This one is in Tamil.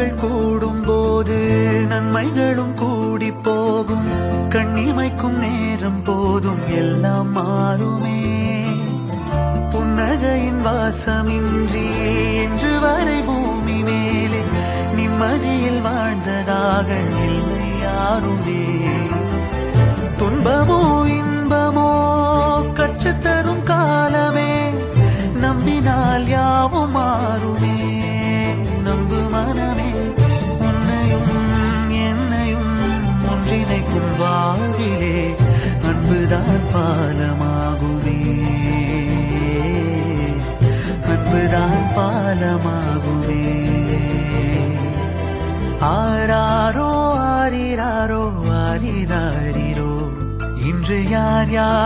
நட்புகள் கூடும் போது நன்மைகளும் கூடி போகும். கண்ணிமைக்கும் நேரம் போதும் எல்லாம் மாறுமே. புன்னகையின் வாசமின்றி இன்று வரை பூமி மேலே நிம்மதியில் வாழ்ந்ததாக இல்லை யாருமே. துன்பமோ இன்பமோ கற்றுத்தரும் காலமே, நம்பினால் யாவும் மாறுமே. நம்பு மனமே, உன்னையும் என்னையும் ஒன்றிணைக்கும் வாழ்விலே அன்புதான் பாலமாகுமே. அன்புதான் பாலமாகுமே. ஆராரோ ஆரிராரோ ஆரிராரிரோ, இன்று யார் யார்